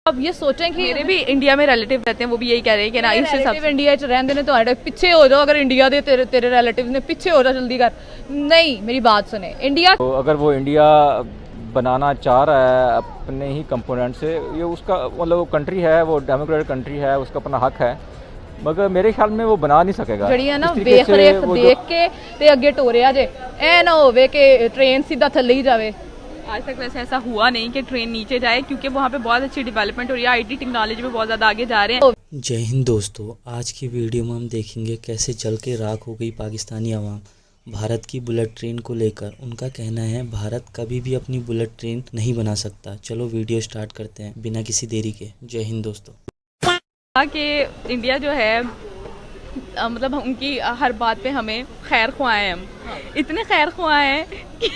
अब ये सोचें कि मेरे भी इंडिया में रिलेटिव रहते हैं, वो भी यही कह रहे हैं कि ना इस हिसाब से इंडिया च रहंदे ने ਤੁਹਾਡੇ ਪਿੱਛੇ ਹੋ जाओ, अगर इंडिया दे तेरे रिलेटिव ने पीछे हो जा जल्दी कर। नहीं, मेरी बात सुने, इंडिया तो अगर वो इंडिया बनाना चाह रहा है अपने ही कंपोनेंट से, ये उसका मतलब कंट्री है, वो डेमोक्रेटिक कंट्री है, उसका अपना हक है, मगर मेरे ख्याल में वो बना नहीं सकेगा। जड़ी है ना वेख रेख देख के ते अगे टोरिया जे ए ना होवे कि ट्रेन सीधा थल्ले ही जावे। आज तक वैसे ऐसा हुआ नहीं कि ट्रेन नीचे जाए, क्योंकि वहाँ पे बहुत अच्छी डेवलपमेंट हो रही है, आईटी टेक्नोलॉजी में बहुत ज़्यादा आगे जा रहे हैं। जय हिंद दोस्तों, आज की वीडियो में हम देखेंगे कैसे जल के राख हो गई पाकिस्तानी आवाम भारत की बुलेट ट्रेन को लेकर। उनका कहना है भारत कभी भी अपनी बुलेट ट्रेन नहीं बना सकता। चलो वीडियो स्टार्ट करते हैं बिना किसी देरी के। जय हिंद दोस्तों। कि इंडिया जो है मतलब उनकी हर बात पे हमें खैर ख्वाह हैं, हम इतने खैर ख्वाह हैं कि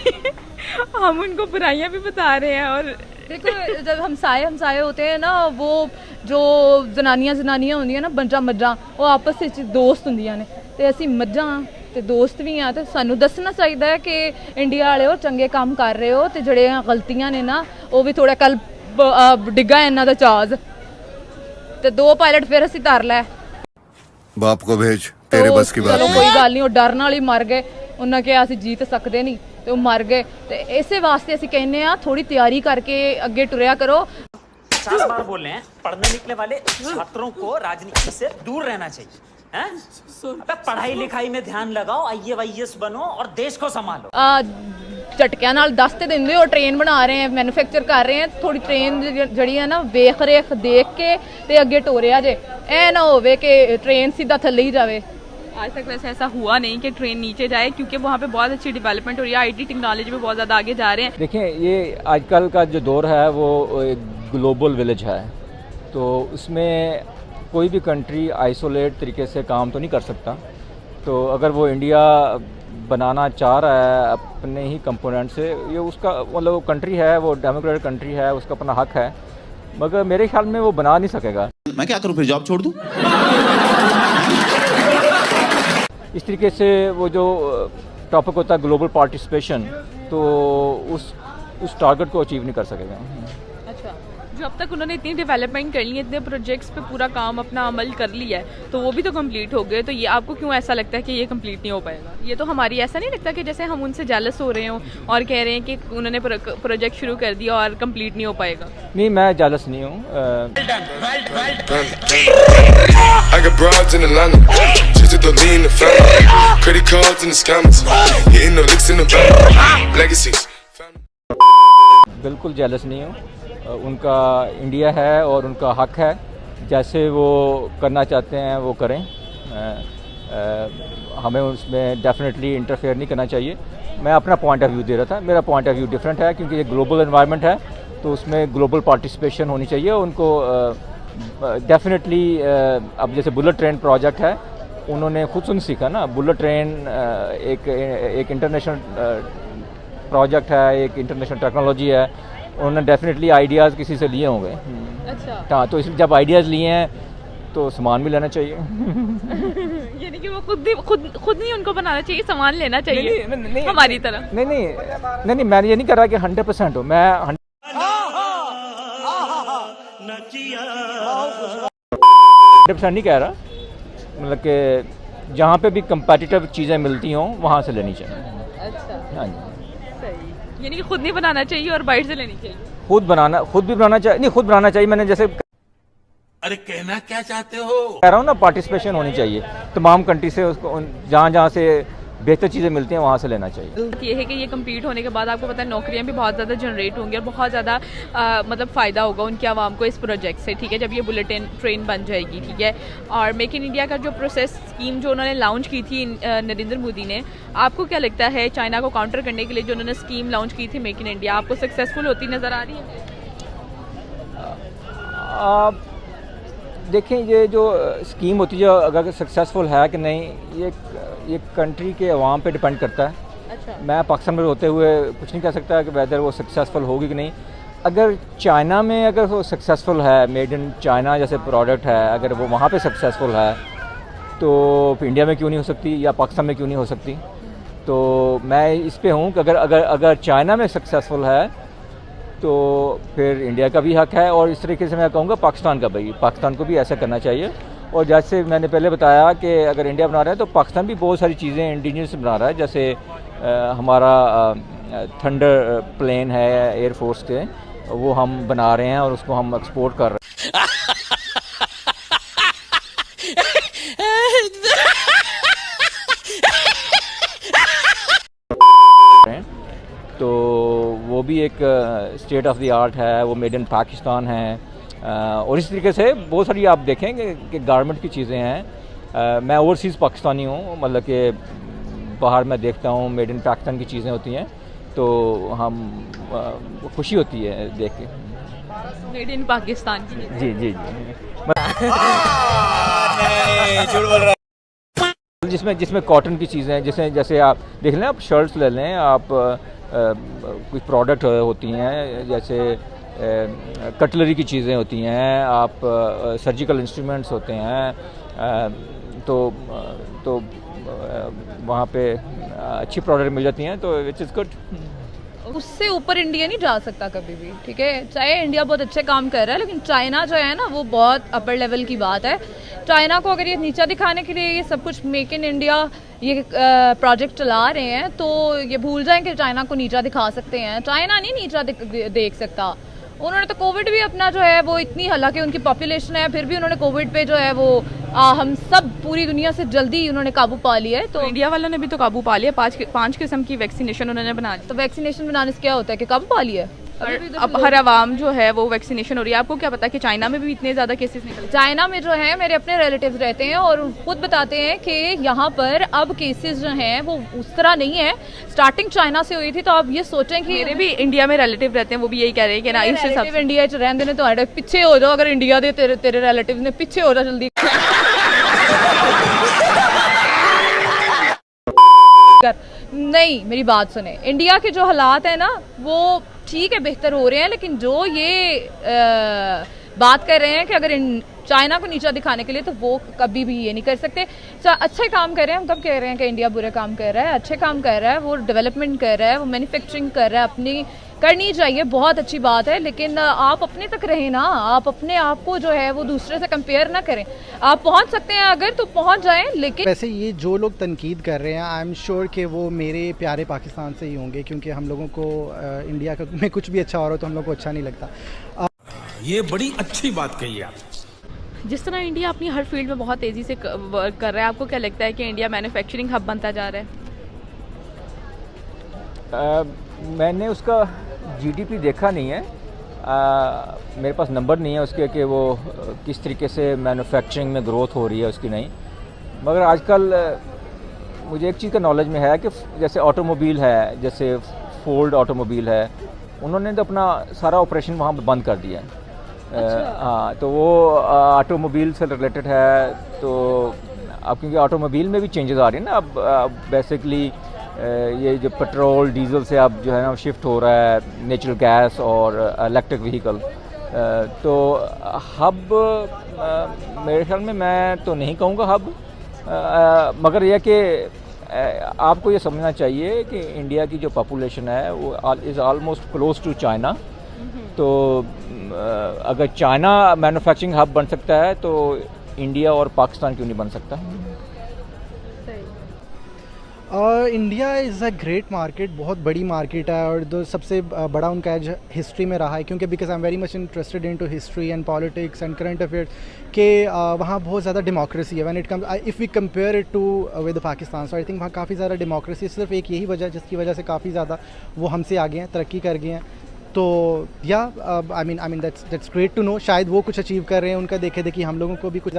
हम उनको बुराइयां भी बता रहे हैं। और देखो, जब हमसाए होते हैं ना, वो जो जनानियां होंदियां ना, मज्जां वो आपस ਵਿੱਚ दोस्त ਹੁੰਦੀਆਂ ਨੇ ਤੇ ਅਸੀਂ ਮੱਝਾਂ ਤੇ ਦੋਸਤ ਵੀ ਆ, ਤੇ ਸਾਨੂੰ ਦੱਸਣਾ ਚਾਹੀਦਾ ਹੈ ਕਿ ਇੰਡੀਆ ਵਾਲਿਓ ਚੰਗੇ ਕੰਮ ਕਰ ਰਹੇ ਹੋ, ਤੇ ਜਿਹੜੀਆਂ ਗਲਤੀਆਂ ਨੇ ਨਾ ਉਹ ਵੀ ਥੋੜਾ ਕੱਲ ਡਿੱਗਾ ਇਹਨਾਂ ਦਾ ਚਾਜ਼, ਤੇ ਦੋ ਪਾਇਲਟ ਫਿਰ ਅਸੀਂ ਧਰ ਲੈ। बाप को भेज, तेरे बस की बात चलो नहीं। कोई गल नहीं, वो डर नाल ही मर गए, उन्हें कहा असीं जीत सकते नहीं, तो वो मर गए। तो इसे वास्ते असीं कहने आ थोड़ी तैयारी करके अगे टुरिया करो। 50 बार बोल रहे हैं, पढ़ने निकले वाले छात्रों को राजनीति से दूर रहना चाहिए। हैं? अबे पढ़ाई लिखाई में ध्यान लगाओ, IAS बनो और देश को संभालो। झटकिया नाल दस ते देंदे हो, ट्रेन बना रहे हैं, मैन्युफैक्चर कर रहे हैं, थोड़ी ट्रेन जड़ी है ना वेख रेख देख के ते अगे टोरिया जे ए ना होवे कि ट्रेन सीधा थल्ले ही जावे। आज तक वैसे ऐसा हुआ नहीं कि ट्रेन नीचे जाए, क्योंकि वहाँ पे बहुत अच्छी डेवलपमेंट हो रही है, आईटी टेक्नोलॉजी में बहुत ज़्यादा आगे जा रहे हैं। देखिए, ये आजकल का जो दौर है वो एक ग्लोबल विलेज है, तो उसमें कोई भी कंट्री आइसोलेट तरीके से काम तो नहीं कर सकता। तो अगर वो इंडिया बनाना चाह रहा है अपने ही कंपोनेंट से, ये उसका मतलब कंट्री है, वो डेमोक्रेटिक कंट्री है, उसका अपना हक है, मगर मेरे ख्याल में वो बना नहीं सकेगा। मैं क्या करूं, फिर जॉब छोड़ दूं? इस तरीके से वो जो टॉपिक होता है ग्लोबल पार्टिसिपेशन, तो उस टारगेट को अचीव नहीं कर सकेगा। अच्छा, जो अब तक उन्होंने इतनी डेवलपमेंट कर ली है, इतने प्रोजेक्ट्स पे पूरा काम अपना अमल कर लिया है, तो वो भी तो कंप्लीट हो गए, तो ये आपको क्यों ऐसा लगता है कि ये कंप्लीट नहीं हो पाएगा? ये तो हमारी ऐसा नहीं लगता कि जैसे हम उनसे जेलस हो रहे हो और कह रहे हैं कि उन्होंने प्रोजेक्ट शुरू कर दिया और कंप्लीट नहीं हो पाएगा। नहीं, मैं जेलस नहीं हूँ। बिल्कुल जेलस नहीं हूँ। उनका इंडिया है और उनका हक है, जैसे वो करना चाहते हैं वो करें। हमें उसमें डेफिनेटली इंटरफेयर नहीं करना चाहिए। मैं अपना पॉइंट ऑफ व्यू दे रहा था, मेरा पॉइंट ऑफ व्यू डिफरेंट है, क्योंकि ये ग्लोबल एनवायरनमेंट है, तो उसमें ग्लोबल पार्टिसिपेशन होनी चाहिए। उनको डेफिनेटली अब जैसे बुलेट ट्रेन प्रोजेक्ट है, उन्होंने खुद सुन सीखा ना, बुलेट ट्रेन एक इंटरनेशनल प्रोजेक्ट है, एक इंटरनेशनल टेक्नोलॉजी है, उन्होंने डेफिनेटली आइडियाज़ किसी से लिए होंगे। अच्छा, हाँ, तो इसलिए जब आइडियाज़ लिए हैं तो सामान भी लेना चाहिए। यानी कि वो खुद नहीं उनको बनाना चाहिए, सामान लेना चाहिए। नहीं, हमारी तरह नहीं, मैं ये नहीं कर रहा कि 100% हो, मैं 100% नहीं कह रहा, मतलब कि जहाँ पे भी कंपेटिटिव चीज़ें मिलती हों वहाँ से लेनी चाहिए। अच्छा, हाँ जी, सही। यानी कि खुद नहीं बनाना चाहिए और बाहर से लेनी चाहिए। खुद भी बनाना चाहिए। नहीं, खुद बनाना चाहिए। मैंने जैसे अरे कहना क्या चाहते हो? कह रहा हूँ ना, पार्टिसिपेशन होनी चाहिए तमाम कंट्री से, उसको जहाँ से बेहतर चीज़ें मिलती हैं वहाँ से लेना चाहिए। ये है कि ये कंप्लीट होने के बाद आपको पता है नौकरियां भी बहुत ज़्यादा जनरेट होंगी और बहुत ज़्यादा मतलब फ़ायदा होगा उनके आवाम को इस प्रोजेक्ट से, ठीक है, जब ये बुलेट ट्रेन बन जाएगी, ठीक है। और मेक इन इंडिया का जो प्रोसेस स्कीम जो उन्होंने लॉन्च की थी नरेंद्र मोदी ने, आपको क्या लगता है चाइना को काउंटर करने के लिए जो उन्होंने स्कीम लॉन्च की थी मेक इन इंडिया, आपको सक्सेसफुल होती नज़र आ रही है? देखें, ये जो स्कीम होती है अगर सक्सेसफुल है कि नहीं, ये कंट्री के अवाम पे डिपेंड करता है। अच्छा, मैं पाकिस्तान में होते हुए कुछ नहीं कह सकता कि वेदर वो सक्सेसफुल होगी कि नहीं। अगर चाइना में अगर वो सक्सेसफुल है, मेड इन चाइना जैसे प्रोडक्ट है, अगर वो वहाँ पे सक्सेसफुल है, तो इंडिया में क्यों नहीं हो सकती या पाकिस्तान में क्यों नहीं हो सकती? तो मैं इस पे हूँ कि अगर चाइना में सक्सेसफुल है तो फिर इंडिया का भी हक है, और इस तरीके से मैं कहूँगा पाकिस्तान का भी, पाकिस्तान को भी ऐसा करना चाहिए। और जैसे मैंने पहले बताया कि अगर इंडिया बना रहा है तो पाकिस्तान भी बहुत सारी चीज़ें इंडिजिनस बना रहा है, जैसे हमारा थंडर प्लेन है एयरफोर्स के, वो हम बना रहे हैं और उसको हम एक्सपोर्ट कर रहे हैं। तो वो भी एक स्टेट ऑफ द आर्ट है, वो मेड इन पाकिस्तान है। और इस तरीके से बहुत सारी आप देखेंगे कि गारमेंट की चीज़ें हैं। मैं ओवरसीज़ पाकिस्तानी हूँ, मतलब कि बाहर मैं देखता हूँ मेड इन पाकिस्तान की चीज़ें होती हैं, तो हम खुशी होती है देख के। मेड इन पाकिस्तान की जी जी जी जिसमें कॉटन की चीज़ें, जैसे आप देख लें, आप शर्ट्स ले लें, आप कुछ प्रोडक्ट होती हैं, जैसे कटलरी की चीज़ें होती हैं, आप सर्जिकल इंस्ट्रूमेंट्स होते हैं, तो वहाँ पे अच्छी प्रोडक्ट मिल जाती हैं, तो इट्स इज़ गुड। उससे ऊपर इंडिया नहीं जा सकता कभी भी, ठीक है। चाहे इंडिया बहुत अच्छे काम कर रहा है, लेकिन चाइना जो है ना वो बहुत अपर लेवल की बात है। चाइना को अगर ये नीचा दिखाने के लिए ये सब कुछ मेक इन इंडिया ये प्रोजेक्ट चला रहे हैं, तो ये भूल जाएं कि चाइना को नीचा दिखा सकते हैं। चाइना नहीं नीचा देख सकता। उन्होंने तो कोविड भी अपना जो है वो इतनी, हालांकि उनकी पॉपुलेशन है, फिर भी उन्होंने कोविड पे जो है वो हम सब पूरी दुनिया से जल्दी उन्होंने काबू पा लिया है। तो इंडिया वालों ने भी तो काबू पा लिया, 5 किस्म की वैक्सीनेशन उन्होंने बना ली। तो वैक्सीनेशन बनाने से क्या होता है कि काबू पा लिया है। अब हर आवाम जो है वो वैक्सीनेशन हो रही है। आपको क्या पता कि चाइना में भी इतने ज़्यादा केसेस निकल? चाइना में जो है मेरे अपने रिलेटिव्स रहते हैं और खुद बताते हैं कि यहाँ पर अब केसेस जो हैं वो उस तरह नहीं है। स्टार्टिंग चाइना से हुई थी, तो आप ये सोचें कि मेरे भी इंडिया में रिलेटिव रहते हैं, वो भी यही कह रहे हैं कि ना इससे सब इंडिया च रहने देने, तो पीछे हो जाओ। अगर इंडिया दे तेरे रिलेटिव ने पीछे हो जाओ जल्दी। नहीं, मेरी बात सुने, इंडिया के जो हालात है ना वो ठीक है, बेहतर हो रहे हैं, लेकिन जो ये बात कर रहे हैं कि अगर चाइना को नीचा दिखाने के लिए, तो वो कभी भी ये नहीं कर सकते। अच्छे काम कर रहे हैं, हम कब कह रहे हैं कि इंडिया बुरे काम कर रहा है? अच्छे काम कर रहा है, वो डेवलपमेंट कर रहा है, वो मैन्युफैक्चरिंग कर रहा है, अपनी करनी चाहिए, बहुत अच्छी बात है। लेकिन आप अपने तक रहें ना, आप अपने आप को जो है वो दूसरे से कंपेयर ना करें। आप पहुंच सकते हैं अगर, तो पहुंच जाएं, लेकिन वैसे ये जो लोग तनकीद कर रहे हैं, आई एम श्योर कि वो मेरे प्यारे पाकिस्तान से ही होंगे, क्योंकि हम लोगों को इंडिया में कुछ भी अच्छा हो रहा हो तो हम लोग को अच्छा नहीं लगता। ये बड़ी अच्छी बात कही आप। जिस तरह इंडिया अपनी हर फील्ड में बहुत तेज़ी से वर्क कर रहा है, आपको क्या लगता है कि इंडिया मैन्युफैक्चरिंग हब बनता जा रहा है? मैंने उसका जीडीपी देखा नहीं है, मेरे पास नंबर नहीं है उसके कि वो किस तरीके से मैन्युफैक्चरिंग में ग्रोथ हो रही है उसकी नहीं। मगर आजकल मुझे एक चीज़ का नॉलेज में है कि जैसे ऑटोमोबाइल है, जैसे फोर्ड ऑटोमोबाइल है, उन्होंने तो अपना सारा ऑपरेशन वहाँ बंद कर दिया है। हाँ, तो वो ऑटोमोबाइल से रिलेटेड है। तो अब क्योंकि ऑटोमोबाइल में भी चेंजेस आ रही है ना, अब बेसिकली ये जो पेट्रोल डीजल से अब जो है ना शिफ्ट हो रहा है नेचुरल गैस और इलेक्ट्रिक व्हीकल। तो हब मेरे ख्याल में मैं तो नहीं कहूँगा हब, मगर यह कि आपको ये समझना चाहिए कि इंडिया की जो पॉपुलेशन है वो is almost close to China. तो अगर चाइना मैन्युफैक्चरिंग हब बन सकता है तो इंडिया और पाकिस्तान क्यों नहीं बन सकता? India is a great market, बहुत बड़ी मार्केट है, और जो सबसे बड़ा उनका एज हिस्ट्री में रहा है, क्योंकि because I am very much interested in to history and politics and current affairs के वहाँ बहुत ज़्यादा डेमोक्रेसी है। When it comes, if we compare it to with Pakistan, so I think वहाँ काफ़ी ज़्यादा डेमोक्रेसी है। सिर्फ एक यही वजह जिसकी वजह से काफ़ी ज़्यादा वो हमसे आगे हैं, तरक्की कर गए हैं। तो या I mean that's great to know. शायद वो कुछ अचीव कर रहे हैं, उनका देखे देखिए हम लोगों को भी कुछ